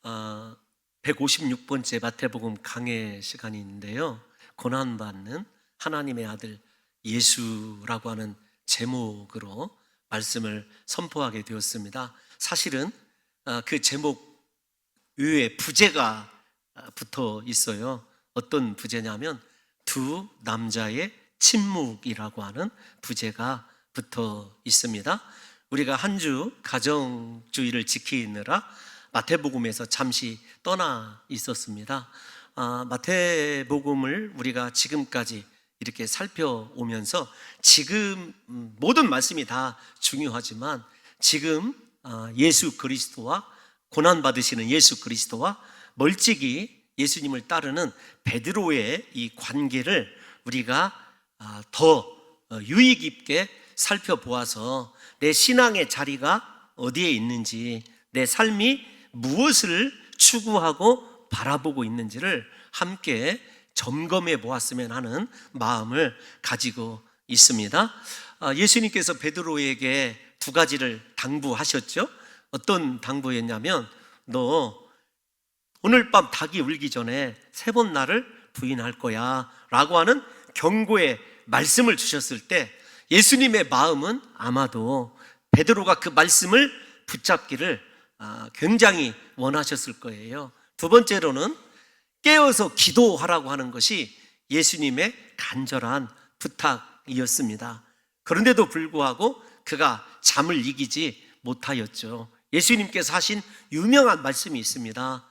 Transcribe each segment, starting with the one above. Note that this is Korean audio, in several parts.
156번째 마태복음 강해 시간인데요, 고난받는 하나님의 아들 예수라고 하는 제목으로 말씀을 선포하게 되었습니다. 사실은 그 제목 위에 부제가 붙어 있어요. 어떤 부제냐면 두 남자의 침묵이라고 하는 부제가 붙어 있습니다. 우리가 한 주 가정주의를 지키느라 마태복음에서 잠시 떠나 있었습니다. 마태복음을 우리가 지금까지 이렇게 살펴오면서 지금 모든 말씀이 다 중요하지만 지금 예수 그리스도와 고난받으시는 예수 그리스도와 멀찍이 예수님을 따르는 베드로의 이 관계를 우리가 더 유의 깊게 살펴보아서 내 신앙의 자리가 어디에 있는지, 내 삶이 무엇을 추구하고 바라보고 있는지를 함께 점검해 보았으면 하는 마음을 가지고 있습니다. 예수님께서 베드로에게 두 가지를 당부하셨죠. 어떤 당부였냐면, 너 오늘 밤 닭이 울기 전에 3번 나를 부인할 거야 라고 하는 경고의 말씀을 주셨을 때 예수님의 마음은 아마도 베드로가 그 말씀을 붙잡기를 굉장히 원하셨을 거예요. 두 번째로는 깨어서 기도하라고 하는 것이 예수님의 간절한 부탁이었습니다. 그런데도 불구하고 그가 잠을 이기지 못하였죠. 예수님께서 하신 유명한 말씀이 있습니다.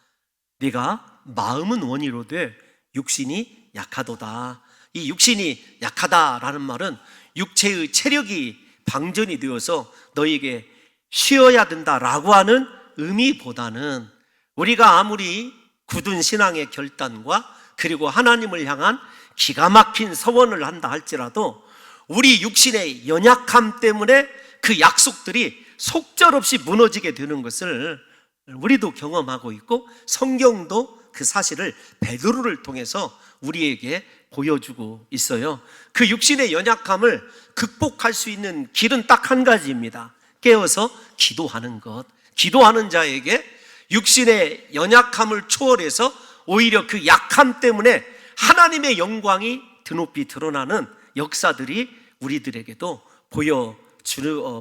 네가 마음은 원이로되 육신이 약하도다. 이 육신이 약하다라는 말은 육체의 체력이 방전이 되어서 너에게 쉬어야 된다라고 하는 의미보다는 우리가 아무리 굳은 신앙의 결단과 그리고 하나님을 향한 기가 막힌 서원을 한다 할지라도 우리 육신의 연약함 때문에 그 약속들이 속절없이 무너지게 되는 것을 우리도 경험하고 있고 성경도 그 사실을 베드로를 통해서 우리에게 보여주고 있어요. 그 육신의 연약함을 극복할 수 있는 길은 딱 한 가지입니다. 깨어서 기도하는 것. 기도하는 자에게 육신의 연약함을 초월해서 오히려 그 약함 때문에 하나님의 영광이 드높이 드러나는 역사들이 우리들에게도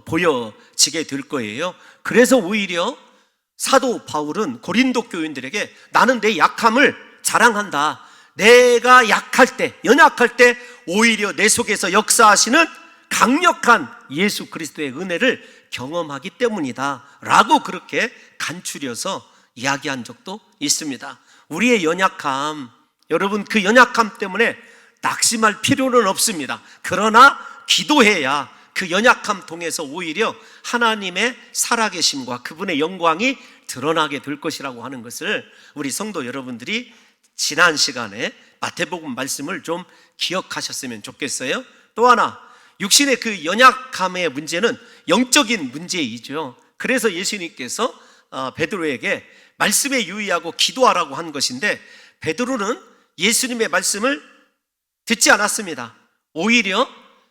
보여지게 될 거예요. 그래서 오히려 사도 바울은 고린도 교인들에게 나는 내 약함을 자랑한다. 내가 약할 때, 연약할 때 오히려 내 속에서 역사하시는 강력한 예수 그리스도의 은혜를 경험하기 때문이다 라고 그렇게 간추려서 이야기한 적도 있습니다. 우리의 연약함, 여러분 그 연약함 때문에 낙심할 필요는 없습니다. 그러나 기도해야 그 연약함 통해서 오히려 하나님의 살아계심과 그분의 영광이 드러나게 될 것이라고 하는 것을 우리 성도 여러분들이 지난 시간에 마태복음 말씀을 좀 기억하셨으면 좋겠어요. 또 하나, 육신의 그 연약함의 문제는 영적인 문제이죠. 그래서 예수님께서 베드로에게 말씀에 유의하고 기도하라고 한 것인데 베드로는 예수님의 말씀을 듣지 않았습니다. 오히려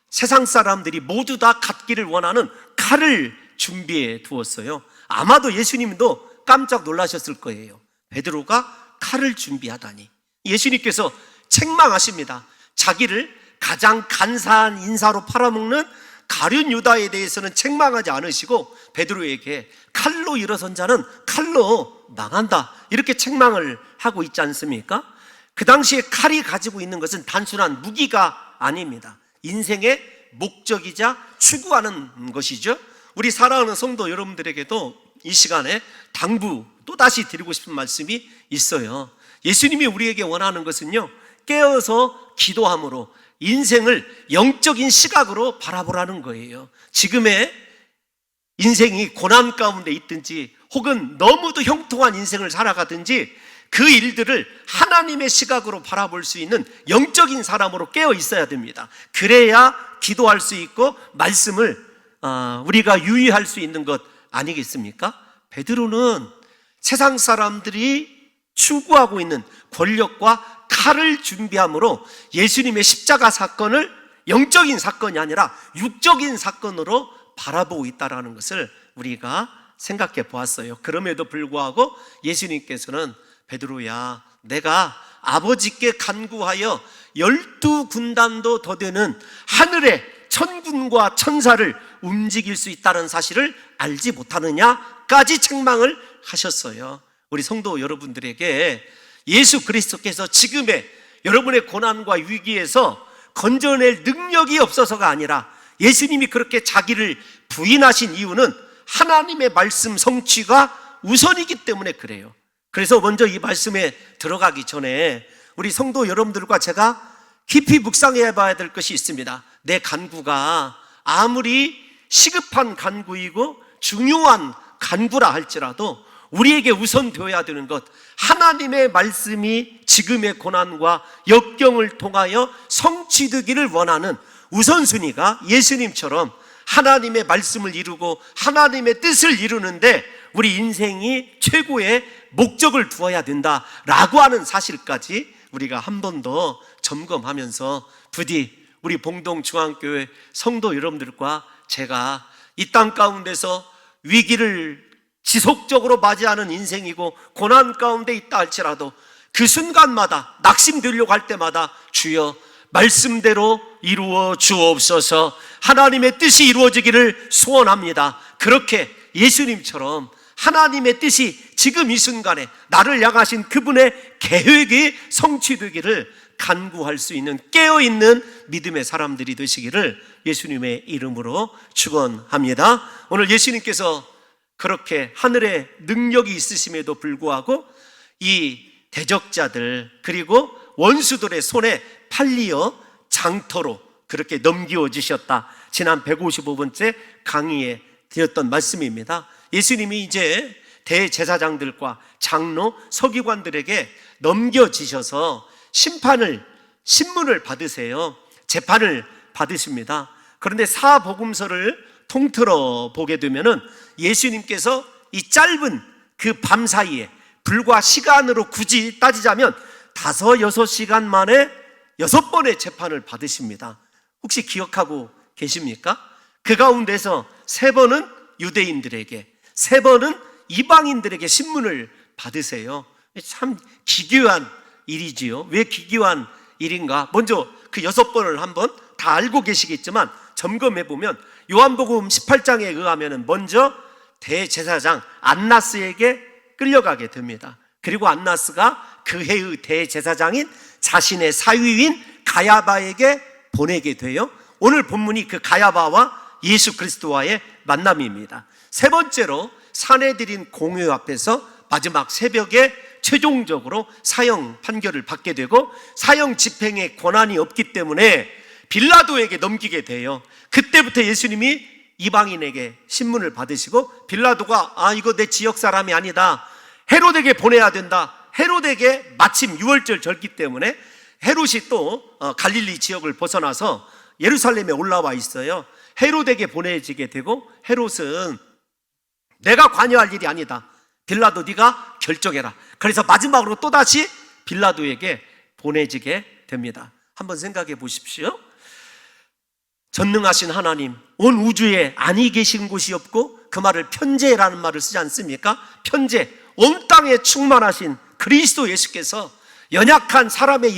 세상 사람들이 모두 다 갖기를 원하는 칼을 준비해 두었어요. 아마도 예수님도 깜짝 놀라셨을 거예요. 베드로가 칼을 준비하다니. 예수님께서 책망하십니다. 자기를 가장 간사한 인사로 팔아먹는 가룟 유다에 대해서는 책망하지 않으시고 베드로에게 칼로 일어선 자는 칼로 망한다 이렇게 책망을 하고 있지 않습니까? 그 당시에 칼이 가지고 있는 것은 단순한 무기가 아닙니다. 인생의 목적이자 추구하는 것이죠. 우리 사랑하는 성도 여러분들에게도 이 시간에 당부 또다시 드리고 싶은 말씀이 있어요. 예수님이 우리에게 원하는 것은요, 깨어서 기도함으로 인생을 영적인 시각으로 바라보라는 거예요. 지금의 인생이 고난 가운데 있든지 혹은 너무도 형통한 인생을 살아가든지 그 일들을 하나님의 시각으로 바라볼 수 있는 영적인 사람으로 깨어 있어야 됩니다. 그래야 기도할 수 있고 말씀을 우리가 유의할 수 있는 것 아니겠습니까? 베드로는 세상 사람들이 추구하고 있는 권력과 칼을 준비함으로 예수님의 십자가 사건을 영적인 사건이 아니라 육적인 사건으로 바라보고 있다는 것을 우리가 생각해 보았어요. 그럼에도 불구하고 예수님께서는 베드로야, 내가 아버지께 간구하여 12군단도 더 되는 하늘의 천군과 천사를 움직일 수 있다는 사실을 알지 못하느냐까지 책망을 하셨어요. 우리 성도 여러분들에게 예수 그리스도께서 지금의 여러분의 고난과 위기에서 건져낼 능력이 없어서가 아니라 예수님이 그렇게 자기를 부인하신 이유는 하나님의 말씀 성취가 우선이기 때문에 그래요. 그래서 먼저 이 말씀에 들어가기 전에 우리 성도 여러분들과 제가 깊이 묵상해 봐야 될 것이 있습니다. 내 간구가 아무리 시급한 간구이고 중요한 간구라 할지라도 우리에게 우선 되어야 되는 것, 하나님의 말씀이 지금의 고난과 역경을 통하여 성취되기를 원하는 우선순위가 예수님처럼 하나님의 말씀을 이루고 하나님의 뜻을 이루는데 우리 인생이 최고의 목적을 두어야 된다라고 하는 사실까지 우리가 한 번 더 점검하면서 부디 우리 봉동중앙교회 성도 여러분들과 제가 이 땅 가운데서 위기를 지속적으로 맞이하는 인생이고 고난 가운데 있다 할지라도 그 순간마다 낙심되려고 할 때마다 주여 말씀대로 이루어 주옵소서, 하나님의 뜻이 이루어지기를 소원합니다. 그렇게 예수님처럼 하나님의 뜻이 지금 이 순간에 나를 향하신 그분의 계획이 성취되기를 간구할 수 있는 깨어있는 믿음의 사람들이 되시기를 예수님의 이름으로 축원합니다. 오늘 예수님께서 그렇게 하늘에 능력이 있으심에도 불구하고 이 대적자들 그리고 원수들의 손에 팔리어 장터로 그렇게 넘겨주셨다. 지난 155번째 강의에 드렸던 말씀입니다. 예수님이 이제 대제사장들과 장로, 서기관들에게 넘겨지셔서 신문을 받으세요. 재판을 받으십니다. 그런데 사복음서를 통틀어 보게 되면은 예수님께서 이 짧은 그 밤 사이에 불과 시간으로 굳이 따지자면 5-6시간 만에 6번의 재판을 받으십니다. 혹시 기억하고 계십니까? 그 가운데서 3번은 유대인들에게, 3번은 이방인들에게 신문을 받으세요. 참 기괴한 일이지요. 왜 기괴한 일인가? 먼저 그 6번을 한번 다 알고 계시겠지만 점검해 보면 요한복음 18장에 의하면 먼저 대제사장 안나스에게 끌려가게 됩니다. 그리고 안나스가 그 해의 대제사장인 자신의 사위인 가야바에게 보내게 돼요. 오늘 본문이 그 가야바와 예수 그리스도와의 만남입니다. 세 번째로 사내들인 공회 앞에서 마지막 새벽에 최종적으로 사형 판결을 받게 되고 사형 집행의 권한이 없기 때문에 빌라도에게 넘기게 돼요. 그때부터 예수님이 이방인에게 신문을 받으시고 빌라도가 이거 내 지역 사람이 아니다, 헤롯에게 보내야 된다. 헤롯에게 마침 유월절 절기 때문에 헤롯이 또 갈릴리 지역을 벗어나서 예루살렘에 올라와 있어요. 헤롯에게 보내지게 되고 헤롯은 내가 관여할 일이 아니다, 빌라도 네가 결정해라. 그래서 마지막으로 또다시 빌라도에게 보내지게 됩니다. 한번 생각해 보십시오. 전능하신 하나님, 온 우주에 아니 계신 곳이 없고 그 말을 편재라는 말을 쓰지 않습니까? 편재, 온 땅에 충만하신 그리스도 예수께서 연약한 사람의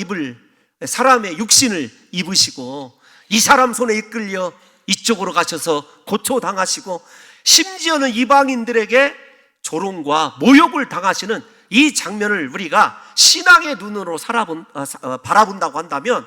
육신을 입으시고 이 사람 손에 이끌려 이쪽으로 가셔서 고초당하시고 심지어는 이방인들에게 조롱과 모욕을 당하시는 이 장면을 우리가 신앙의 눈으로 바라본다고 한다면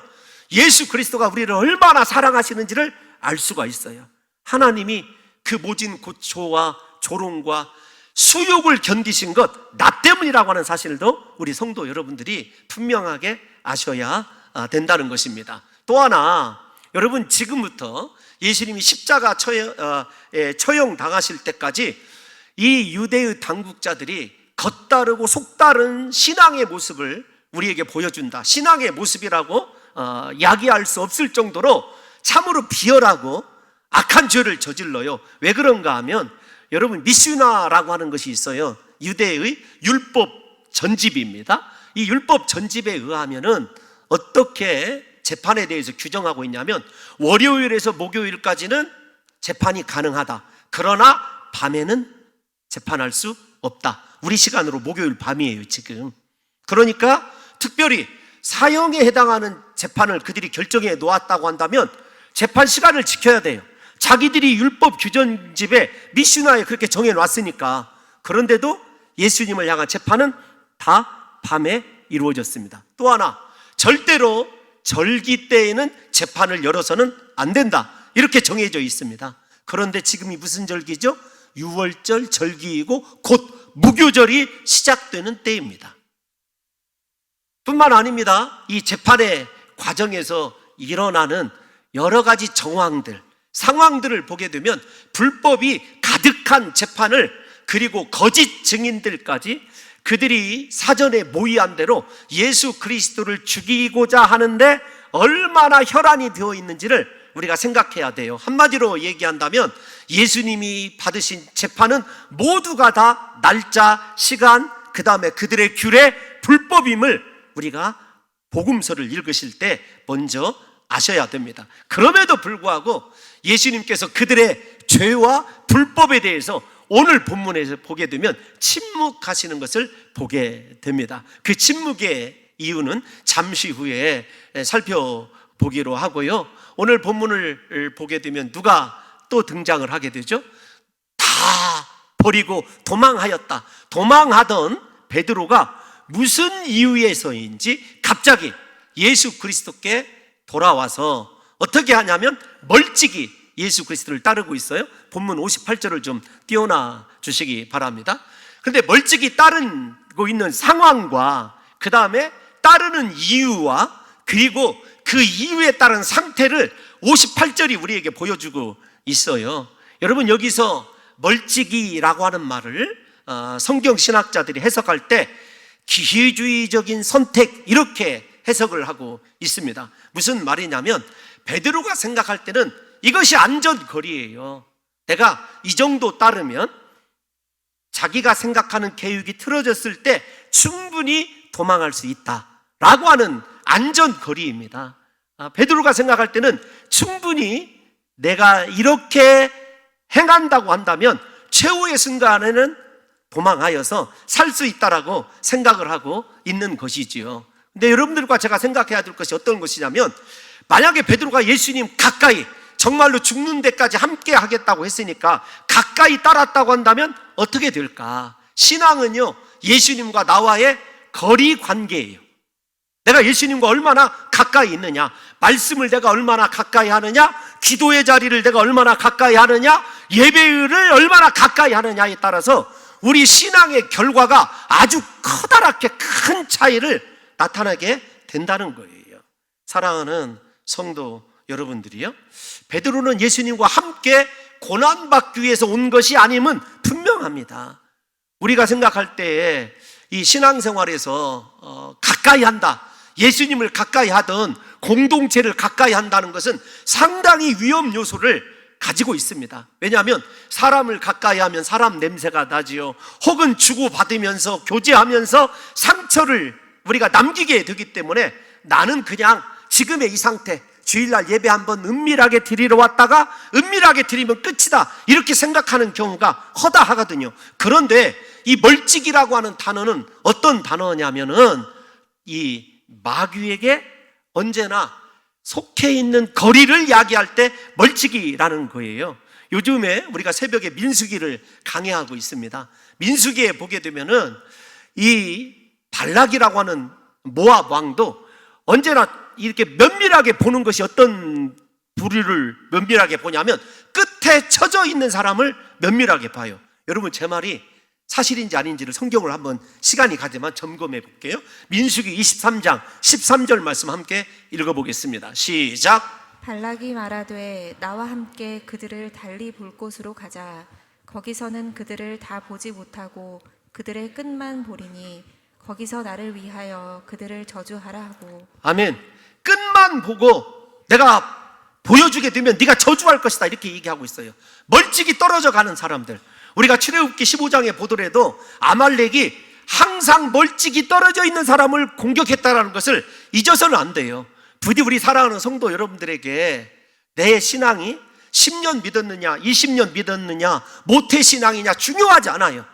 예수 그리스도가 우리를 얼마나 사랑하시는지를 알 수가 있어요. 하나님이 그 모진 고초와 조롱과 수욕을 견디신 것 나 때문이라고 하는 사실도 우리 성도 여러분들이 분명하게 아셔야 된다는 것입니다. 또 하나, 여러분 지금부터 예수님이 십자가 처형 당하실 때까지 이 유대의 당국자들이 겉다르고 속다른 신앙의 모습을 우리에게 보여준다. 신앙의 모습이라고 야기할 수 없을 정도로 참으로 비열하고 악한 죄를 저질러요. 왜 그런가 하면 여러분 미슈나라고 하는 것이 있어요. 유대의 율법 전집입니다. 이 율법 전집에 의하면은 어떻게 재판에 대해서 규정하고 있냐면 월요일에서 목요일까지는 재판이 가능하다. 그러나 밤에는 재판할 수 없다. 우리 시간으로 목요일 밤이에요 지금. 그러니까 특별히 사형에 해당하는 재판을 그들이 결정해 놓았다고 한다면 재판 시간을 지켜야 돼요. 자기들이 율법 규정집에 미슈나에 그렇게 정해 놨으니까. 그런데도 예수님을 향한 재판은 다 밤에 이루어졌습니다. 또 하나, 절대로 절기 때에는 재판을 열어서는 안 된다, 이렇게 정해져 있습니다. 그런데 지금이 무슨 절기죠? 유월절 절기이고 곧 무교절이 시작되는 때입니다. 뿐만 아닙니다. 이 재판의 과정에서 일어나는 여러 가지 정황들, 상황들을 보게 되면 불법이 가득한 재판을, 그리고 거짓 증인들까지 그들이 사전에 모의한 대로 예수 그리스도를 죽이고자 하는데 얼마나 혈안이 되어 있는지를 우리가 생각해야 돼요. 한마디로 얘기한다면 예수님이 받으신 재판은 모두가 다 날짜, 시간, 그 다음에 그들의 규례, 불법임을 우리가 복음서를 읽으실 때 먼저 아셔야 됩니다. 그럼에도 불구하고 예수님께서 그들의 죄와 불법에 대해서 오늘 본문에서 보게 되면 침묵하시는 것을 보게 됩니다. 그 침묵의 이유는 잠시 후에 살펴보기로 하고요. 오늘 본문을 보게 되면 누가 또 등장을 하게 되죠? 다 버리고 도망하였다. 도망하던 베드로가 무슨 이유에서인지 갑자기 예수 그리스도께 돌아와서 어떻게 하냐면 멀찍이 예수 그리스도를 따르고 있어요. 본문 58절을 좀 띄워놔 주시기 바랍니다. 그런데 멀찍이 따르고 있는 상황과 그 다음에 따르는 이유와 그리고 그 이유에 따른 상태를 58절이 우리에게 보여주고 있어요. 여러분, 여기서 멀찍이라고 하는 말을 성경 신학자들이 해석할 때 기회주의적인 선택, 이렇게 해석을 하고 있습니다. 무슨 말이냐면 베드로가 생각할 때는 이것이 안전거리예요. 내가 이 정도 따르면 자기가 생각하는 계획이 틀어졌을 때 충분히 도망할 수 있다라고 하는 안전거리입니다. 베드로가 생각할 때는 충분히 내가 이렇게 행한다고 한다면 최후의 순간에는 도망하여서 살 수 있다라고 생각을 하고 있는 것이지요. 근데 여러분들과 제가 생각해야 될 것이 어떤 것이냐면, 만약에 베드로가 예수님 가까이 정말로 죽는 데까지 함께 하겠다고 했으니까 가까이 따랐다고 한다면 어떻게 될까? 신앙은요, 예수님과 나와의 거리 관계예요. 내가 예수님과 얼마나 가까이 있느냐, 말씀을 내가 얼마나 가까이 하느냐, 기도의 자리를 내가 얼마나 가까이 하느냐, 예배를 얼마나 가까이 하느냐에 따라서 우리 신앙의 결과가 아주 커다랗게 큰 차이를 나타나게 된다는 거예요. 사랑하는 성도 여러분들이요, 베드로는 예수님과 함께 고난받기 위해서 온 것이 아님은 분명합니다. 우리가 생각할 때에 이 신앙생활에서 가까이 한다, 예수님을 가까이 하던 공동체를 가까이 한다는 것은 상당히 위험 요소를 가지고 있습니다. 왜냐하면 사람을 가까이 하면 사람 냄새가 나지요. 혹은 주고받으면서 교제하면서 상처를 우리가 남기게 되기 때문에 나는 그냥 지금의 이 상태, 주일날 예배 한번 은밀하게 드리러 왔다가 은밀하게 드리면 끝이다, 이렇게 생각하는 경우가 허다하거든요. 그런데 이 멀찍이라고 하는 단어는 어떤 단어냐면은 이 마귀에게 언제나 속해 있는 거리를 이야기할 때 멀찍이라는 거예요. 요즘에 우리가 새벽에 민수기를 강해하고 있습니다. 민수기에 보게 되면은 이 발락이라고 하는 모압 왕도 언제나 이렇게 면밀하게 보는 것이 어떤 부류를 면밀하게 보냐면 끝에 처져 있는 사람을 면밀하게 봐요. 여러분, 제 말이 사실인지 아닌지를 성경을 한번 시간이 가지만 점검해 볼게요. 민수기 23장 13절 말씀 함께 읽어보겠습니다. 시작. 발락이 말하되 나와 함께 그들을 달리 볼 곳으로 가자. 거기서는 그들을 다 보지 못하고 그들의 끝만 보리니 거기서 나를 위하여 그들을 저주하라 하고. 아멘. 끝만 보고 내가 보여주게 되면 네가 저주할 것이다, 이렇게 얘기하고 있어요. 멀찍이 떨어져 가는 사람들, 우리가 출애굽기 15장에 보더라도 아말렉이 항상 멀찍이 떨어져 있는 사람을 공격했다는 것을 잊어서는 안 돼요. 부디 우리 사랑하는 성도 여러분들에게 내 신앙이 10년 믿었느냐, 20년 믿었느냐, 모태신앙이냐 중요하지 않아요.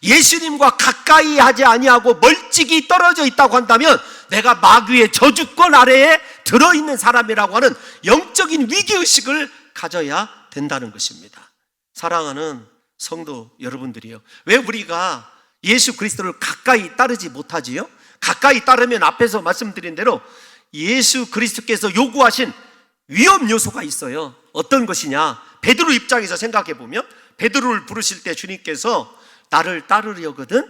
예수님과 가까이 하지 아니하고 멀찍이 떨어져 있다고 한다면 내가 마귀의 저주권 아래에 들어있는 사람이라고 하는 영적인 위기의식을 가져야 된다는 것입니다. 사랑하는 성도 여러분들이요, 왜 우리가 예수 그리스도를 가까이 따르지 못하지요? 가까이 따르면 앞에서 말씀드린 대로 예수 그리스도께서 요구하신 위험 요소가 있어요. 어떤 것이냐? 베드로 입장에서 생각해 보면 베드로를 부르실 때 주님께서 나를 따르려거든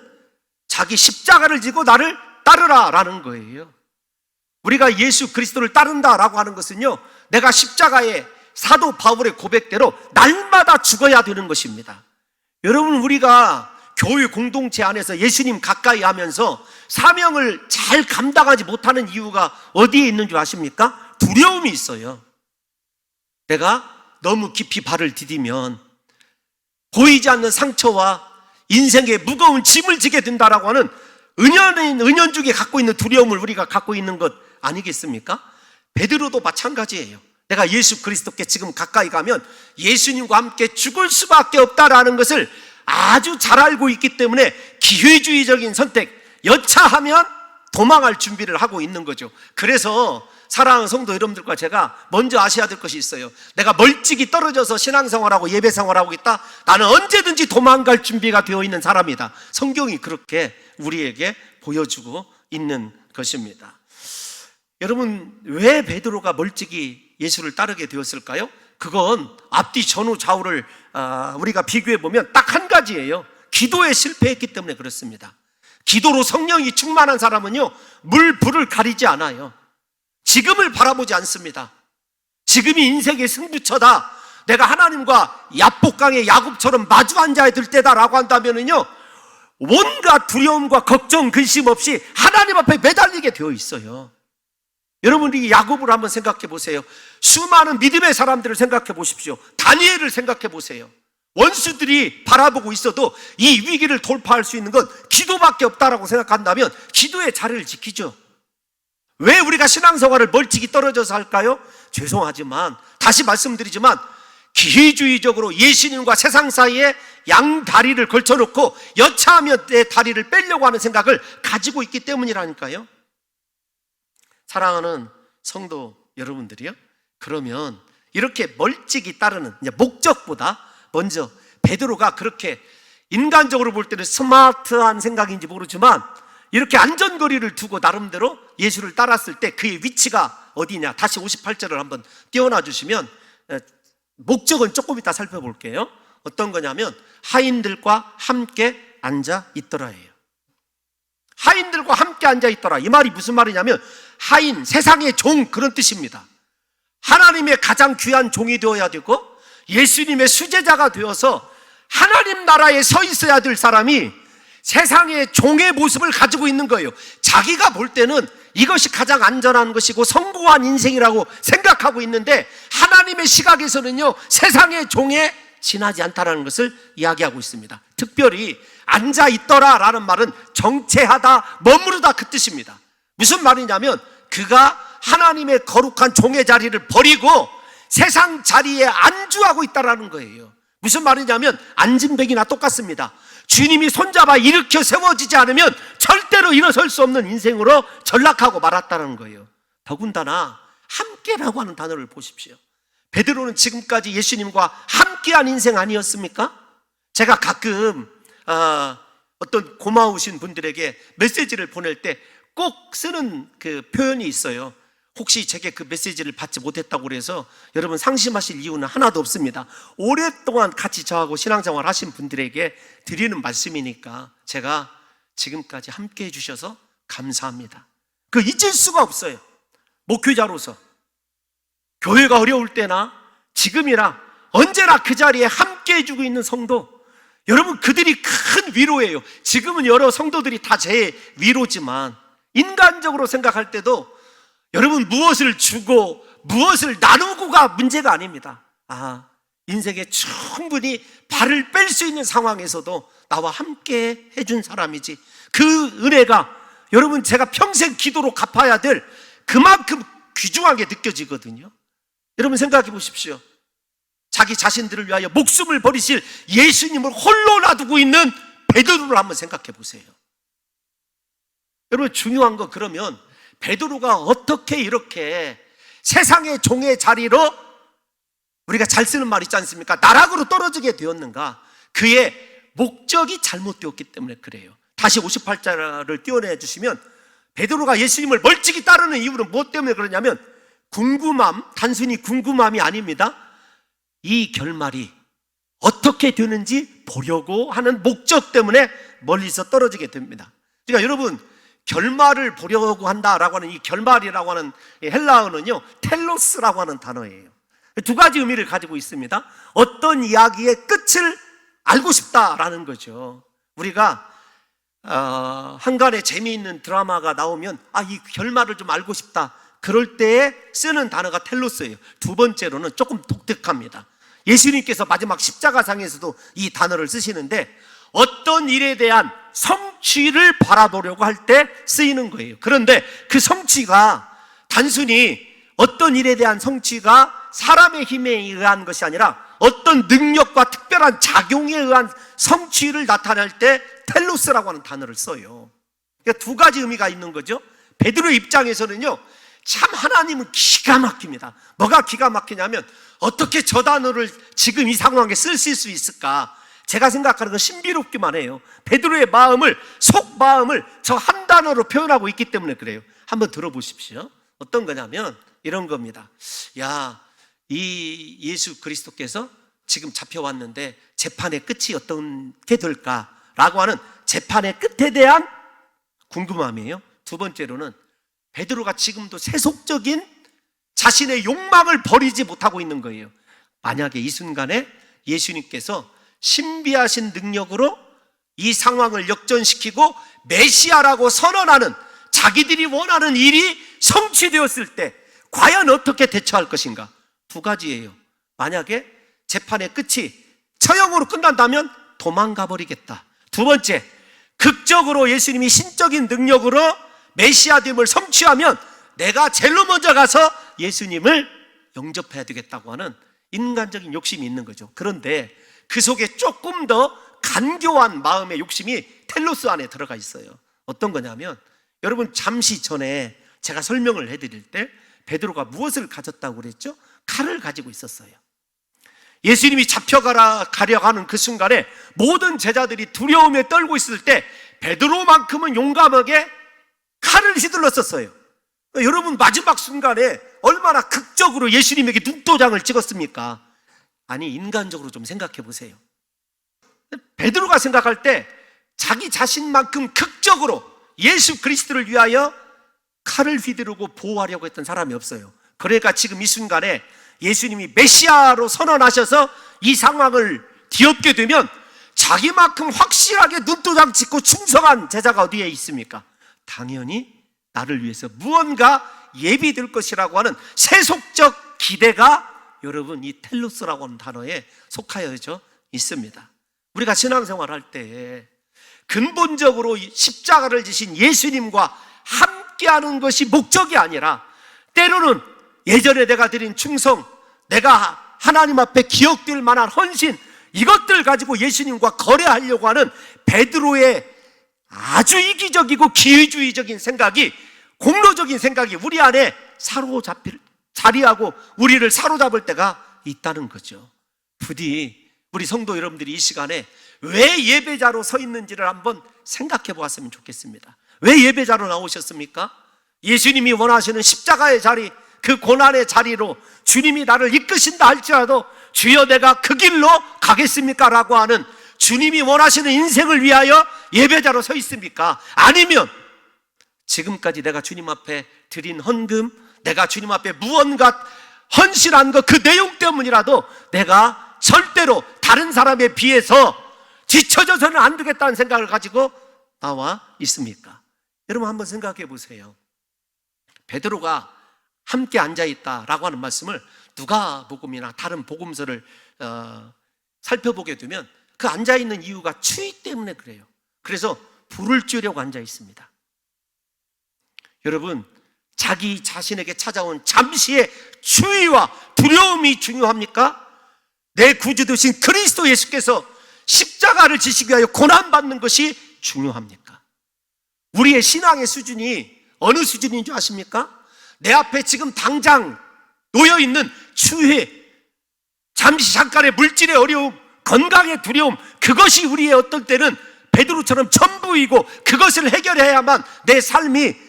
자기 십자가를 지고 나를 따르라라는 거예요. 우리가 예수 그리스도를 따른다라고 하는 것은요, 내가 십자가에 사도 바울의 고백대로 날마다 죽어야 되는 것입니다. 여러분, 우리가 교회 공동체 안에서 예수님 가까이 하면서 사명을 잘 감당하지 못하는 이유가 어디에 있는 줄 아십니까? 두려움이 있어요. 내가 너무 깊이 발을 디디면 보이지 않는 상처와 인생의 무거운 짐을 지게 된다라고 하는 은연중에 갖고 있는 두려움을 우리가 갖고 있는 것 아니겠습니까? 베드로도 마찬가지예요. 내가 예수 그리스도께 지금 가까이 가면 예수님과 함께 죽을 수밖에 없다라는 것을 아주 잘 알고 있기 때문에 기회주의적인 선택, 여차하면 도망할 준비를 하고 있는 거죠. 그래서 사랑하는 성도 여러분들과 제가 먼저 아셔야 될 것이 있어요. 내가 멀찍이 떨어져서 신앙생활하고 예배생활하고 있다? 나는 언제든지 도망갈 준비가 되어 있는 사람이다. 성경이 그렇게 우리에게 보여주고 있는 것입니다. 여러분, 왜 베드로가 멀찍이 예수를 따르게 되었을까요? 그건 앞뒤 전후 좌우를 우리가 비교해 보면 딱 한 가지예요. 기도에 실패했기 때문에 그렇습니다. 기도로 성령이 충만한 사람은요, 불을 가리지 않아요. 지금을 바라보지 않습니다. 지금이 인생의 승부처다, 내가 하나님과 야복강의 야곱처럼 마주 앉아야 될 때다라고 한다면은요, 온갖 두려움과 걱정, 근심 없이 하나님 앞에 매달리게 되어 있어요. 여러분이 야곱을 한번 생각해 보세요. 수많은 믿음의 사람들을 생각해 보십시오. 다니엘을 생각해 보세요. 원수들이 바라보고 있어도 이 위기를 돌파할 수 있는 건 기도밖에 없다라고 생각한다면 기도의 자리를 지키죠. 왜 우리가 신앙생활을 멀찍이 떨어져서 할까요? 죄송하지만 다시 말씀드리지만 기회주의적으로 예수님과 세상 사이에 양 다리를 걸쳐놓고 여차하면 내 다리를 빼려고 하는 생각을 가지고 있기 때문이라니까요. 사랑하는 성도 여러분들이요, 그러면 이렇게 멀찍이 따르는 목적보다 먼저 베드로가 그렇게 인간적으로 볼 때는 스마트한 생각인지 모르지만 이렇게 안전거리를 두고 나름대로 예수를 따랐을 때 그의 위치가 어디냐, 다시 58절을 한번 띄워놔 주시면 목적은 조금 이따 살펴볼게요. 어떤 거냐면 하인들과 함께 앉아 있더라예요. 하인들과 함께 앉아 있더라, 이 말이 무슨 말이냐면 하인, 세상의 종, 그런 뜻입니다. 하나님의 가장 귀한 종이 되어야 되고 예수님의 수제자가 되어서 하나님 나라에 서 있어야 될 사람이 세상의 종의 모습을 가지고 있는 거예요. 자기가 볼 때는 이것이 가장 안전한 것이고 성공한 인생이라고 생각하고 있는데 하나님의 시각에서는요, 세상의 종에 지나지 않다라는 것을 이야기하고 있습니다. 특별히 앉아있더라 라는 말은 정체하다, 머무르다, 그 뜻입니다. 무슨 말이냐면 그가 하나님의 거룩한 종의 자리를 버리고 세상 자리에 안주하고 있다라는 거예요. 무슨 말이냐면 안진뱅이나 똑같습니다. 주님이 손잡아 일으켜 세워지지 않으면 절대로 일어설 수 없는 인생으로 전락하고 말았다는 거예요. 더군다나 함께라고 하는 단어를 보십시오. 베드로는 지금까지 예수님과 함께한 인생 아니었습니까? 제가 가끔 어떤 고마우신 분들에게 메시지를 보낼 때 꼭 쓰는 그 표현이 있어요. 혹시 제게 그 메시지를 받지 못했다고 그래서 여러분 상심하실 이유는 하나도 없습니다. 오랫동안 같이 저하고 신앙생활 하신 분들에게 드리는 말씀이니까 제가 지금까지 함께 해주셔서 감사합니다. 그 잊을 수가 없어요. 목회자로서 교회가 어려울 때나 지금이나 언제나 그 자리에 함께 해주고 있는 성도, 여러분 그들이 큰 위로예요. 지금은 여러 성도들이 다 제 위로지만 인간적으로 생각할 때도 여러분 무엇을 주고 무엇을 나누고가 문제가 아닙니다. 인생에 충분히 발을 뺄 수 있는 상황에서도 나와 함께 해준 사람이지, 그 은혜가 여러분 제가 평생 기도로 갚아야 될 그만큼 귀중하게 느껴지거든요. 여러분 생각해 보십시오. 자기 자신들을 위하여 목숨을 버리실 예수님을 홀로 놔두고 있는 베드로를 한번 생각해 보세요. 여러분, 중요한 거, 그러면 베드로가 어떻게 이렇게 세상의 종의 자리로, 우리가 잘 쓰는 말 있지 않습니까? 나락으로 떨어지게 되었는가? 그의 목적이 잘못되었기 때문에 그래요. 다시 58절을 띄워내 주시면, 베드로가 예수님을 멀찍이 따르는 이유는 무엇 때문에 그러냐면, 궁금함, 단순히 궁금함이 아닙니다. 이 결말이 어떻게 되는지 보려고 하는 목적 때문에 멀리서 떨어지게 됩니다. 그러니까 여러분, 결말을 보려고 한다라고 하는 이 결말이라고 하는 헬라어는요, 텔로스라고 하는 단어예요. 두 가지 의미를 가지고 있습니다. 어떤 이야기의 끝을 알고 싶다라는 거죠. 우리가 한간에 재미있는 드라마가 나오면 이 결말을 좀 알고 싶다, 그럴 때에 쓰는 단어가 텔로스예요. 두 번째로는 조금 독특합니다. 예수님께서 마지막 십자가상에서도 이 단어를 쓰시는데, 어떤 일에 대한 성취를 바라보려고 할 때 쓰이는 거예요. 그런데 그 성취가 단순히 어떤 일에 대한 성취가 사람의 힘에 의한 것이 아니라 어떤 능력과 특별한 작용에 의한 성취를 나타낼 때 텔로스라고 하는 단어를 써요. 그러니까 두 가지 의미가 있는 거죠. 베드로 입장에서는요, 참 하나님은 기가 막힙니다. 뭐가 기가 막히냐면, 어떻게 저 단어를 지금 이 상황에 쓰실 수 있을까? 제가 생각하는 건 신비롭기만 해요. 베드로의 마음을, 속마음을 저 한 단어로 표현하고 있기 때문에 그래요. 한번 들어보십시오. 어떤 거냐면 이런 겁니다. 이 예수 그리스도께서 지금 잡혀왔는데 재판의 끝이 어떻게 될까라고 하는 재판의 끝에 대한 궁금함이에요. 두 번째로는 베드로가 지금도 세속적인 자신의 욕망을 버리지 못하고 있는 거예요. 만약에 이 순간에 예수님께서 신비하신 능력으로 이 상황을 역전시키고 메시아라고 선언하는, 자기들이 원하는 일이 성취되었을 때 과연 어떻게 대처할 것인가? 두 가지예요. 만약에 재판의 끝이 처형으로 끝난다면 도망가 버리겠다. 두 번째, 극적으로 예수님이 신적인 능력으로 메시아됨을 성취하면 내가 제일로 먼저 가서 예수님을 영접해야 되겠다고 하는 인간적인 욕심이 있는 거죠. 그런데 그 속에 조금 더 간교한 마음의 욕심이 텔로스 안에 들어가 있어요. 어떤 거냐면, 여러분, 잠시 전에 제가 설명을 해드릴 때 베드로가 무엇을 가졌다고 그랬죠? 칼을 가지고 있었어요. 예수님이 잡혀가려 하는 그 순간에 모든 제자들이 두려움에 떨고 있을 때 베드로만큼은 용감하게 칼을 휘둘렀었어요. 여러분, 마지막 순간에 얼마나 극적으로 예수님에게 눈도장을 찍었습니까? 아니, 인간적으로 좀 생각해 보세요. 베드로가 생각할 때 자기 자신만큼 극적으로 예수 그리스도를 위하여 칼을 휘두르고 보호하려고 했던 사람이 없어요. 그러니까 지금 이 순간에 예수님이 메시아로 선언하셔서 이 상황을 뒤엎게 되면 자기만큼 확실하게 눈도장 찍고 충성한 제자가 어디에 있습니까? 당연히 나를 위해서 무언가 예비될 것이라고 하는 세속적 기대가, 여러분, 이 텔로스라고 하는 단어에 속하여져 있습니다. 우리가 신앙생활 할 때 근본적으로 십자가를 지신 예수님과 함께하는 것이 목적이 아니라, 때로는 예전에 내가 드린 충성, 내가 하나님 앞에 기억될 만한 헌신, 이것들 가지고 예수님과 거래하려고 하는 베드로의 아주 이기적이고 기회주의적인 생각이, 공로적인 생각이 우리 안에 자리하고 우리를 사로잡을 때가 있다는 거죠. 부디 우리 성도 여러분들이 이 시간에 왜 예배자로 서 있는지를 한번 생각해 보았으면 좋겠습니다. 왜 예배자로 나오셨습니까? 예수님이 원하시는 십자가의 자리, 그 고난의 자리로 주님이 나를 이끄신다 할지라도 주여 내가 그 길로 가겠습니까? 라고 하는 주님이 원하시는 인생을 위하여 예배자로 서 있습니까? 아니면 지금까지 내가 주님 앞에 드린 헌금, 내가 주님 앞에 무언가 헌신한 것, 그 내용 때문이라도 내가 절대로 다른 사람에 비해서 뒤처져서는 안 되겠다는 생각을 가지고 나와 있습니까? 여러분, 한번 생각해 보세요. 베드로가 함께 앉아있다라고 하는 말씀을 누가복음이나 다른 복음서를 살펴보게 되면 그 앉아있는 이유가 추위 때문에 그래요. 그래서 불을 쬐려고 앉아있습니다. 여러분, 자기 자신에게 찾아온 잠시의 추위와 두려움이 중요합니까? 내 구주 되신 그리스도 예수께서 십자가를 지시기 위하여 고난받는 것이 중요합니까? 우리의 신앙의 수준이 어느 수준인 줄 아십니까? 내 앞에 지금 당장 놓여있는 추회, 잠시 잠깐의 물질의 어려움, 건강의 두려움, 그것이 우리의 어떤 때는 베드로처럼 전부이고 그것을 해결해야만 내 삶이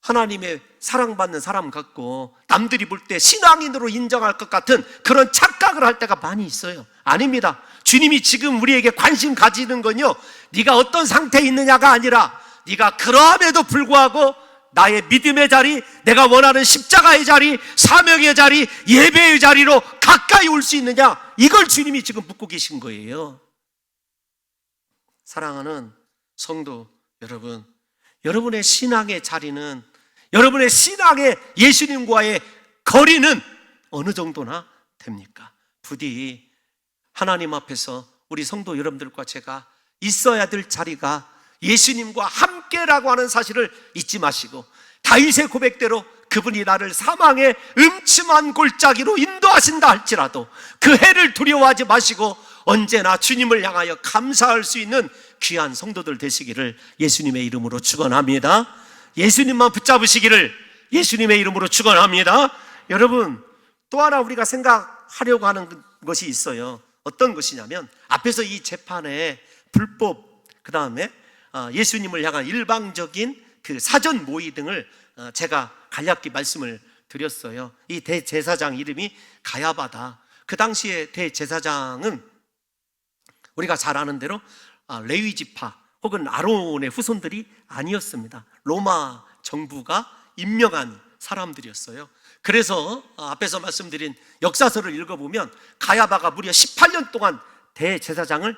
하나님의 사랑받는 사람 같고 남들이 볼 때 신앙인으로 인정할 것 같은 그런 착각을 할 때가 많이 있어요. 아닙니다. 주님이 지금 우리에게 관심 가지는 건요, 네가 어떤 상태에 있느냐가 아니라 네가 그럼에도 불구하고 나의 믿음의 자리, 내가 원하는 십자가의 자리, 사명의 자리, 예배의 자리로 가까이 올 수 있느냐, 이걸 주님이 지금 묻고 계신 거예요. 사랑하는 성도 여러분, 여러분의 신앙의 자리는, 여러분의 신앙의 예수님과의 거리는 어느 정도나 됩니까? 부디 하나님 앞에서 우리 성도 여러분들과 제가 있어야 될 자리가 예수님과 함께라고 하는 사실을 잊지 마시고, 다윗의 고백대로 그분이 나를 사망의 음침한 골짜기로 인도하신다 할지라도 그 해를 두려워하지 마시고 언제나 주님을 향하여 감사할 수 있는 귀한 성도들 되시기를 예수님의 이름으로 축원합니다. 예수님만 붙잡으시기를 예수님의 이름으로 축원합니다. 여러분, 또 하나 우리가 생각하려고 하는 것이 있어요. 어떤 것이냐면, 앞에서 이 재판에 불법, 그 다음에 예수님을 향한 일방적인 그 사전 모의 등을 제가 간략히 말씀을 드렸어요. 이 대제사장 이름이 가야바다. 그 당시에 대제사장은 우리가 잘 아는 대로 레위 지파 혹은 아론의 후손들이 아니었습니다. 로마 정부가 임명한 사람들이었어요. 그래서 앞에서 말씀드린 역사서를 읽어보면 가야바가 무려 18년 동안 대제사장을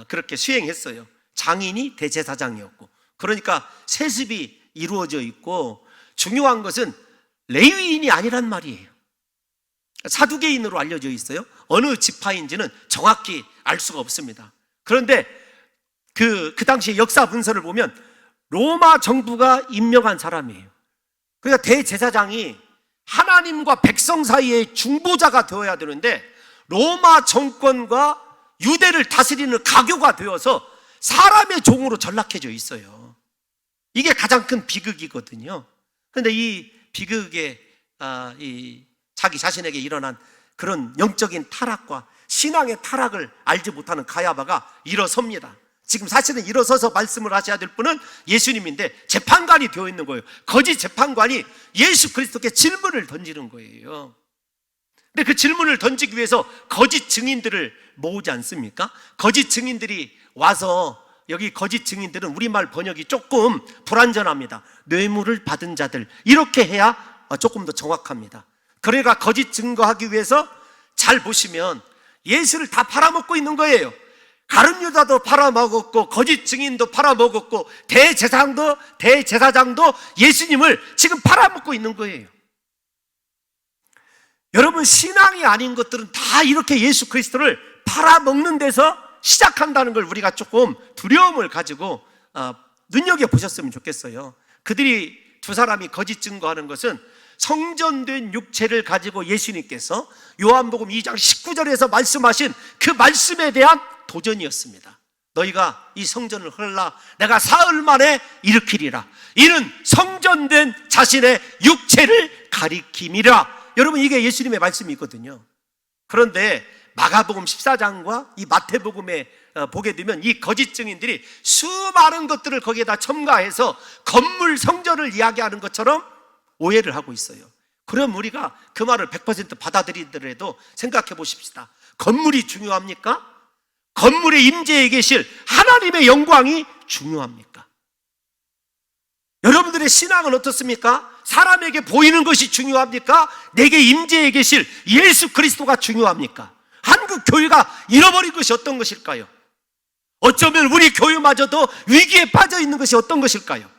그렇게 수행했어요. 장인이 대제사장이었고, 그러니까 세습이 이루어져 있고, 중요한 것은 레위인이 아니란 말이에요. 사두개인으로 알려져 있어요. 어느 지파인지는 정확히 알 수가 없습니다. 그런데 그 당시의 역사 문서를 보면 로마 정부가 임명한 사람이에요. 그러니까 대제사장이 하나님과 백성 사이의 중보자가 되어야 되는데, 로마 정권과 유대를 다스리는 가교가 되어서 사람의 종으로 전락해져 있어요. 이게 가장 큰 비극이거든요. 그런데 이 비극에 이 자기 자신에게 일어난 그런 영적인 타락과 신앙의 타락을 알지 못하는 가야바가 일어섭니다. 지금 사실은 일어서서 말씀을 하셔야 될 분은 예수님인데 재판관이 되어 있는 거예요. 거짓 재판관이 예수 그리스도께 질문을 던지는 거예요. 근데 그 질문을 던지기 위해서 거짓 증인들을 모으지 않습니까? 거짓 증인들이 와서, 여기 거짓 증인들은 우리말 번역이 조금 불완전합니다. 뇌물을 받은 자들, 이렇게 해야 조금 더 정확합니다. 그러니까 거짓 증거하기 위해서 잘 보시면 예수를 다 팔아먹고 있는 거예요. 가룟 유다도 팔아먹었고, 거짓 증인도 팔아먹었고, 대제사장도 예수님을 지금 팔아먹고 있는 거예요. 여러분, 신앙이 아닌 것들은 다 이렇게 예수 그리스도를 팔아먹는 데서 시작한다는 걸 우리가 조금 두려움을 가지고 눈여겨보셨으면 좋겠어요. 그들이 두 사람이 거짓 증거하는 것은 성전된 육체를 가지고 예수님께서 요한복음 2장 19절에서 말씀하신 그 말씀에 대한 도전이었습니다. 너희가 이 성전을 헐라, 내가 사흘 만에 일으키리라. 이는 성전된 자신의 육체를 가리킴이라. 여러분, 이게 예수님의 말씀이거든요. 그런데 마가복음 14장과 이 마태복음에 보게 되면 이 거짓 증인들이 수많은 것들을 거기에다 첨가해서 건물 성전을 이야기하는 것처럼 오해를 하고 있어요. 그럼 우리가 그 말을 100% 받아들이더라도 생각해 보십시다. 건물이 중요합니까? 건물의 임재에 계실 하나님의 영광이 중요합니까? 여러분들의 신앙은 어떻습니까? 사람에게 보이는 것이 중요합니까? 내게 임재에 계실 예수 그리스도가 중요합니까? 한국 교회가 잃어버린 것이 어떤 것일까요? 어쩌면 우리 교회마저도 위기에 빠져 있는 것이 어떤 것일까요?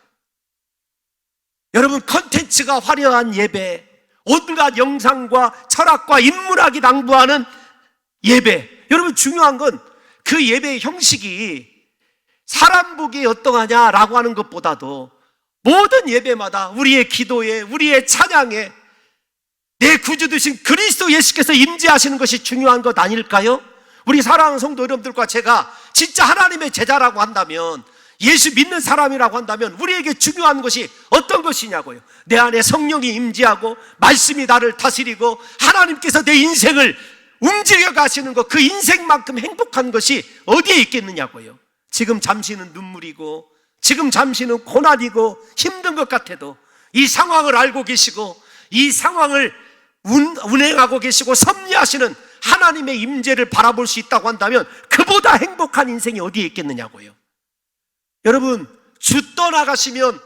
여러분, 컨텐츠가 화려한 예배, 온갖 영상과 철학과 인문학이 낭보하는 예배, 여러분, 중요한 건 그 예배의 형식이 사람 보기에 어떠하냐라고 하는 것보다도 모든 예배마다 우리의 기도에, 우리의 찬양에 내 구주 되신 그리스도 예수께서 임재하시는 것이 중요한 것 아닐까요? 우리 사랑하는 성도 여러분들과 제가 진짜 하나님의 제자라고 한다면, 예수 믿는 사람이라고 한다면 우리에게 중요한 것이 어떤 것이냐고요. 내 안에 성령이 임재하고 말씀이 나를 다스리고 하나님께서 내 인생을 움직여 가시는 것, 그 인생만큼 행복한 것이 어디에 있겠느냐고요. 지금 잠시는 눈물이고 지금 잠시는 고난이고 힘든 것 같아도 이 상황을 알고 계시고 이 상황을 운행하고 계시고 섭리하시는 하나님의 임재를 바라볼 수 있다고 한다면 그보다 행복한 인생이 어디에 있겠느냐고요. 여러분, 주 떠나가시면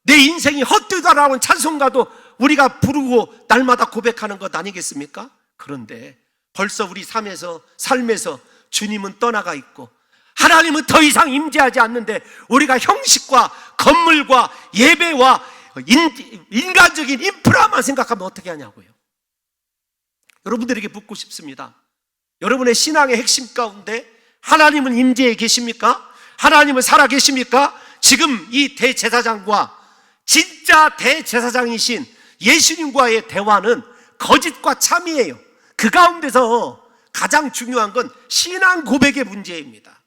내 인생이 헛되다라는 찬송가도 우리가 부르고 날마다 고백하는 것 아니겠습니까? 그런데 벌써 우리 삶에서 주님은 떠나가 있고 하나님은 더 이상 임재하지 않는데 우리가 형식과 건물과 예배와 인간적인 인프라만 생각하면 어떻게 하냐고요. 여러분들에게 묻고 싶습니다. 여러분의 신앙의 핵심 가운데 하나님은 임재해 계십니까? 하나님은 살아 계십니까? 지금 이 대제사장과 진짜 대제사장이신 예수님과의 대화는 거짓과 참이에요. 그 가운데서 가장 중요한 건 신앙 고백의 문제입니다.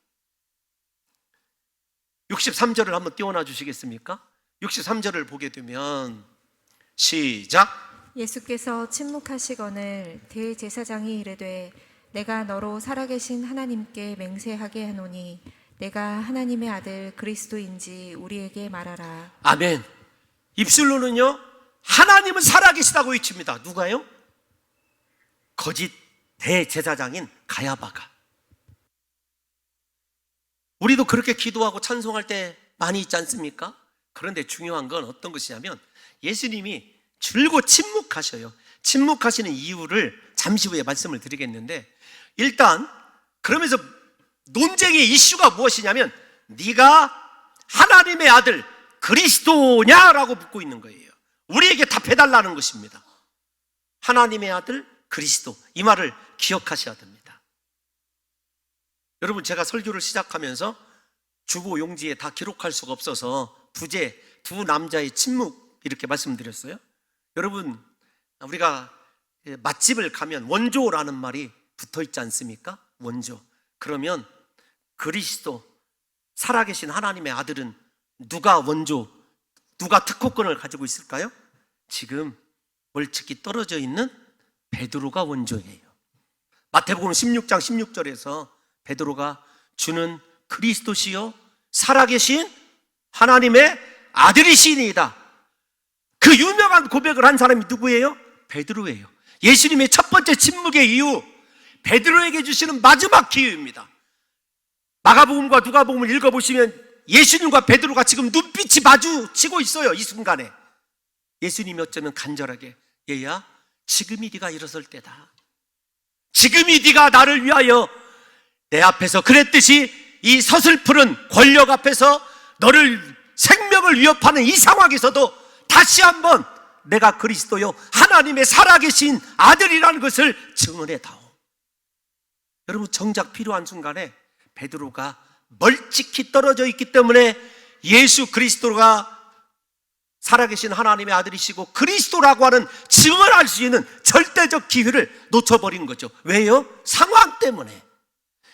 63절을 한번 띄워놔 주시겠습니까? 63절을 보게 되면 시작. 예수께서 침묵하시거늘 대제사장이 이르되 내가 너로 살아계신 하나님께 맹세하게 하노니 내가 하나님의 아들 그리스도인지 우리에게 말하라. 아멘. 입술로는요 하나님은 살아계시다고 외칩니다. 누가요? 거짓 대제사장인 가야바가. 우리도 그렇게 기도하고 찬송할 때 많이 있지 않습니까? 그런데 중요한 건 어떤 것이냐면 예수님이 줄곧 침묵하셔요. 침묵하시는 이유를 잠시 후에 말씀을 드리겠는데, 일단 그러면서 논쟁의 이슈가 무엇이냐면 네가 하나님의 아들 그리스도냐라고 묻고 있는 거예요. 우리에게 답해달라는 것입니다. 하나님의 아들 그리스도, 이 말을 기억하셔야 됩니다. 여러분, 제가 설교를 시작하면서 주보 용지에 다 기록할 수가 없어서 부제 두 남자의 침묵 이렇게 말씀드렸어요. 여러분, 우리가 맛집을 가면 원조라는 말이 붙어 있지 않습니까? 원조. 그러면 그리스도, 살아계신 하나님의 아들은 누가 원조, 누가 특허권을 가지고 있을까요? 지금 멀찍이 떨어져 있는 베드로가 원조예요. 마태복음 16장 16절에서 베드로가 주는 그리스도시요 살아계신 하나님의 아들이시니이다. 그 유명한 고백을 한 사람이 누구예요? 베드로예요. 예수님의 첫 번째 침묵의 이유, 베드로에게 주시는 마지막 기회입니다. 마가복음과 누가복음을 읽어보시면 예수님과 베드로가 지금 눈빛이 마주치고 있어요. 이 순간에 예수님이 어쩌면 간절하게 얘야, 지금이 네가 일어설 때다. 지금이 네가 나를 위하여 내 앞에서 그랬듯이 이 서슬프른 권력 앞에서 너를 생명을 위협하는 이 상황에서도 다시 한번 내가 그리스도요 하나님의 살아계신 아들이라는 것을 증언해다오. 여러분, 정작 필요한 순간에 베드로가 멀찍이 떨어져 있기 때문에 예수 그리스도가 살아계신 하나님의 아들이시고 그리스도라고 하는 증언할 수 있는 절대적 기회를 놓쳐버린 거죠. 왜요? 상황 때문에.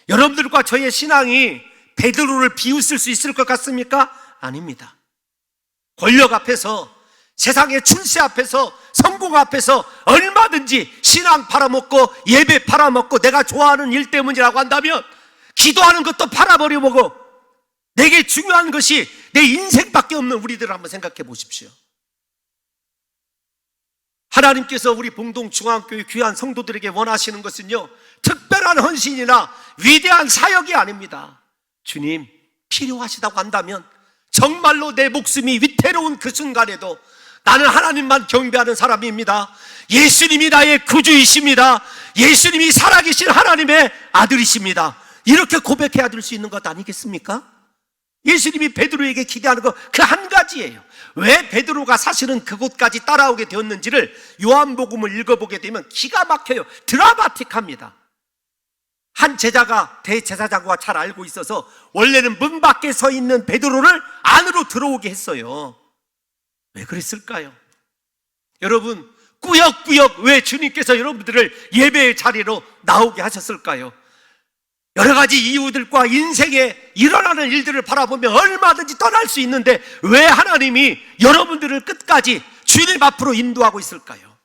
여러분들과 저의 신앙이 베드로를 비웃을 수 있을 것 같습니까? 아닙니다. 권력 앞에서, 세상의 출세 앞에서, 성공 앞에서 얼마든지 신앙 팔아먹고 예배 팔아먹고 내가 좋아하는 일 때문이라고 한다면 기도하는 것도 팔아버려보고 내게 중요한 것이 내 인생밖에 없는 우리들을 한번 생각해 보십시오. 하나님께서 우리 봉동중앙교회 귀한 성도들에게 원하시는 것은요 특별한 헌신이나 위대한 사역이 아닙니다. 주님 필요하시다고 한다면 정말로 내 목숨이 위태로운 그 순간에도 나는 하나님만 경배하는 사람입니다. 예수님이 나의 구주이십니다. 예수님이 살아계신 하나님의 아들이십니다. 이렇게 고백해야 될 수 있는 것 아니겠습니까? 예수님이 베드로에게 기대하는 것 그 한 가지예요. 왜 베드로가 사실은 그곳까지 따라오게 되었는지를 요한복음을 읽어보게 되면 기가 막혀요. 드라마틱합니다. 한 제자가 대제사장과 잘 알고 있어서 원래는 문 밖에 서 있는 베드로를 안으로 들어오게 했어요. 왜 그랬을까요? 여러분, 꾸역꾸역 왜 주님께서 여러분들을 예배의 자리로 나오게 하셨을까요? 여러 가지 이유들과 인생에 일어나는 일들을 바라보며 얼마든지 떠날 수 있는데 왜 하나님이 여러분들을 끝까지 주님 앞으로 인도하고 있을까요?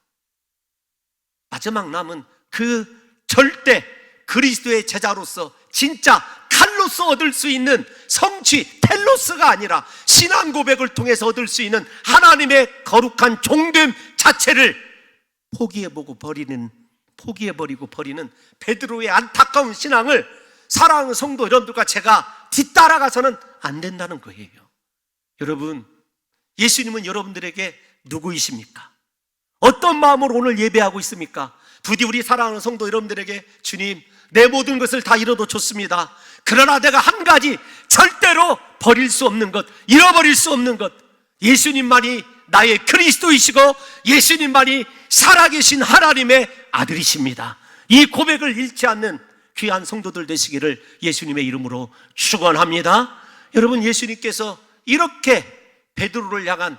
마지막 남은 그 절대 그리스도의 제자로서 진짜 칼로서 얻을 수 있는 성취, 텔로스가 아니라 신앙 고백을 통해서 얻을 수 있는 하나님의 거룩한 종됨 자체를 포기해버리고 버리는 베드로의 안타까운 신앙을 사랑하는 성도 여러분들과 제가 뒤따라가서는 안 된다는 거예요. 여러분, 예수님은 여러분들에게 누구이십니까? 어떤 마음으로 오늘 예배하고 있습니까? 부디 우리 사랑하는 성도 여러분들에게 주님, 내 모든 것을 다 잃어도 좋습니다. 그러나 내가 한 가지 절대로 버릴 수 없는 것, 잃어버릴 수 없는 것, 예수님만이 나의 그리스도이시고 예수님만이 살아계신 하나님의 아들이십니다. 이 고백을 잃지 않는 귀한 성도들 되시기를 예수님의 이름으로 축원합니다. 여러분, 예수님께서 이렇게 베드로를 향한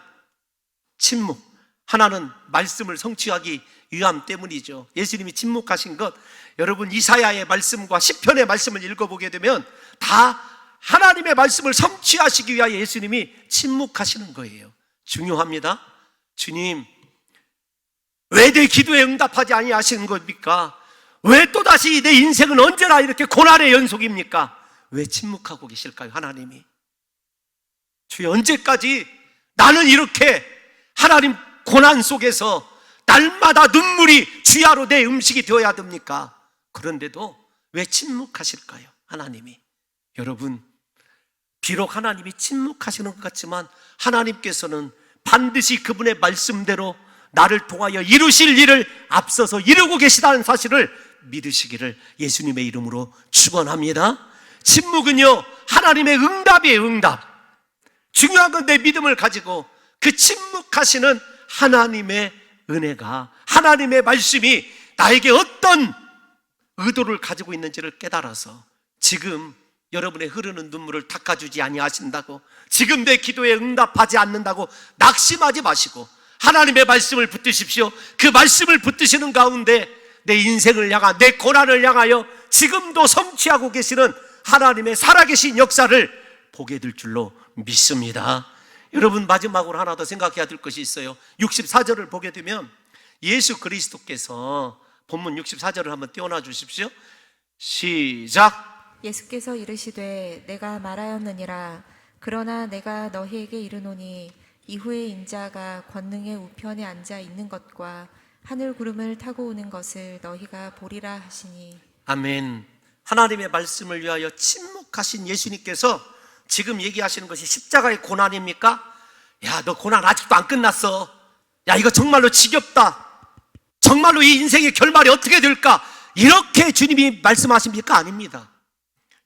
침묵, 하나는 말씀을 성취하기 위함 때문이죠. 예수님이 침묵하신 것, 여러분 이사야의 말씀과 시편의 말씀을 읽어보게 되면 다 하나님의 말씀을 성취하시기 위하여 예수님이 침묵하시는 거예요. 중요합니다. 주님, 왜 내 기도에 응답하지 아니하시는 겁니까? 왜 또다시 내 인생은 언제나 이렇게 고난의 연속입니까? 왜 침묵하고 계실까요, 하나님이? 주여, 언제까지 나는 이렇게 하나님 고난 속에서 날마다 눈물이 주야로 내 음식이 되어야 됩니까? 그런데도 왜 침묵하실까요, 하나님이? 여러분, 비록 하나님이 침묵하시는 것 같지만 하나님께서는 반드시 그분의 말씀대로 나를 통하여 이루실 일을 앞서서 이루고 계시다는 사실을 믿으시기를 예수님의 이름으로 축원합니다. 침묵은요, 하나님의 응답이에요. 응답. 중요한 건 내 믿음을 가지고 그 침묵하시는 하나님의 은혜가, 하나님의 말씀이 나에게 어떤 의도를 가지고 있는지를 깨달아서 지금 여러분의 흐르는 눈물을 닦아주지 아니하신다고, 지금 내 기도에 응답하지 않는다고 낙심하지 마시고 하나님의 말씀을 붙드십시오. 그 말씀을 붙드시는 가운데 내 인생을 향한, 내 고난을 향하여 지금도 성취하고 계시는 하나님의 살아계신 역사를 보게 될 줄로 믿습니다. 여러분, 마지막으로 하나 더 생각해야 될 것이 있어요. 64절을 보게 되면 예수 그리스도께서, 본문 64절을 한번 띄워놔 주십시오. 시작. 예수께서 이르시되 내가 말하였느니라. 그러나 내가 너희에게 이르노니 이후에 인자가 권능의 우편에 앉아 있는 것과 하늘 구름을 타고 오는 것을 너희가 보리라 하시니. 아멘. 하나님의 말씀을 위하여 침묵하신 예수님께서 지금 얘기하시는 것이 십자가의 고난입니까? 야, 너 고난 아직도 안 끝났어. 야, 이거 정말로 지겹다. 정말로 이 인생의 결말이 어떻게 될까? 이렇게 주님이 말씀하십니까? 아닙니다.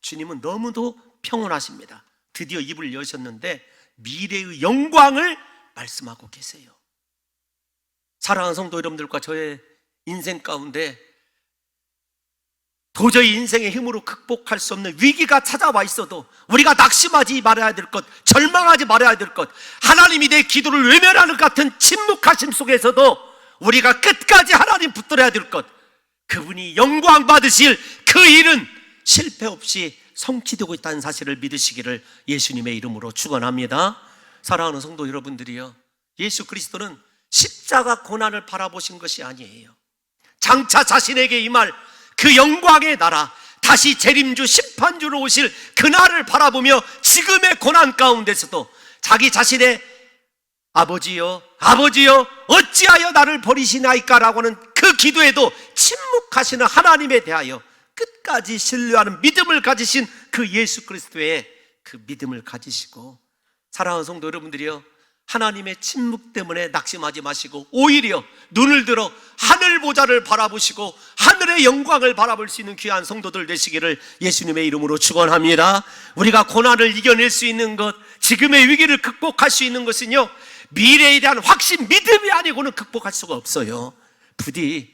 주님은 너무도 평온하십니다. 드디어 입을 여셨는데 미래의 영광을 말씀하고 계세요. 사랑하는 성도 여러분들과 저의 인생 가운데 도저히 인생의 힘으로 극복할 수 없는 위기가 찾아와 있어도 우리가 낙심하지 말아야 될 것, 절망하지 말아야 될 것, 하나님이 내 기도를 외면하는 것 같은 침묵하심 속에서도 우리가 끝까지 하나님 붙들어야 될 것, 그분이 영광 받으실 그 일은 실패 없이 성취되고 있다는 사실을 믿으시기를 예수님의 이름으로 축원합니다. 사랑하는 성도 여러분들이요, 예수 그리스도는 십자가 고난을 바라보신 것이 아니에요. 장차 자신에게 임할 그 영광의 나라, 다시 재림주 심판주로 오실 그날을 바라보며 지금의 고난 가운데서도 자기 자신의 아버지여, 아버지여 어찌하여 나를 버리시나이까라고 하는 그 기도에도 침묵하시는 하나님에 대하여 끝까지 신뢰하는 믿음을 가지신 그 예수 그리스도의 그 믿음을 가지시고, 사랑하는 성도 여러분들이요, 하나님의 침묵 때문에 낙심하지 마시고 오히려 눈을 들어 하늘 보좌를 바라보시고 하늘의 영광을 바라볼 수 있는 귀한 성도들 되시기를 예수님의 이름으로 축원합니다. 우리가 고난을 이겨낼 수 있는 것, 지금의 위기를 극복할 수 있는 것은요, 미래에 대한 확신, 믿음이 아니고는 극복할 수가 없어요. 부디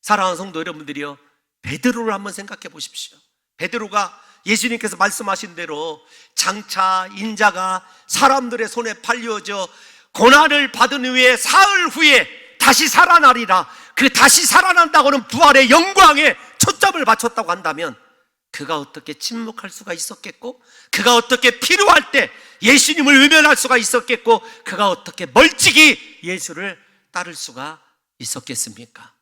사랑하는 성도 여러분들이요, 베드로를 한번 생각해 보십시오. 베드로가 예수님께서 말씀하신 대로 장차 인자가 사람들의 손에 팔려져 고난을 받은 후에 사흘 후에 다시 살아나리라. 그 다시 살아난다고는 부활의 영광에 초점을 맞췄다고 한다면 그가 어떻게 침묵할 수가 있었겠고, 그가 어떻게 필요할 때 예수님을 외면할 수가 있었겠고, 그가 어떻게 멀찍이 예수를 따를 수가 있었겠습니까?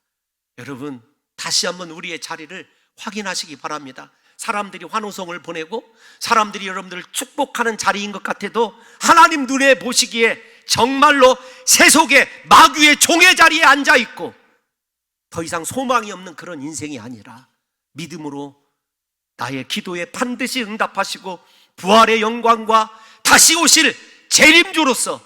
여러분, 다시 한번 우리의 자리를 확인하시기 바랍니다. 사람들이 환호성을 보내고 사람들이 여러분들을 축복하는 자리인 것 같아도 하나님 눈에 보시기에 정말로 세속의 마귀의 종의 자리에 앉아있고 더 이상 소망이 없는 그런 인생이 아니라 믿음으로 나의 기도에 반드시 응답하시고 부활의 영광과 다시 오실 재림주로서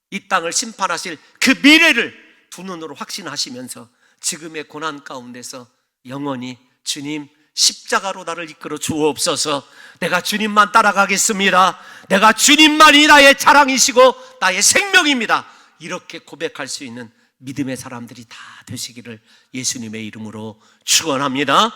이 땅을 심판하실 그 미래를 두 눈으로 확신하시면서 지금의 고난 가운데서 영원히 주님 십자가로 나를 이끌어 주옵소서. 내가 주님만 따라가겠습니다. 내가 주님만이 나의 자랑이시고 나의 생명입니다. 이렇게 고백할 수 있는 믿음의 사람들이 다 되시기를 예수님의 이름으로 축원합니다.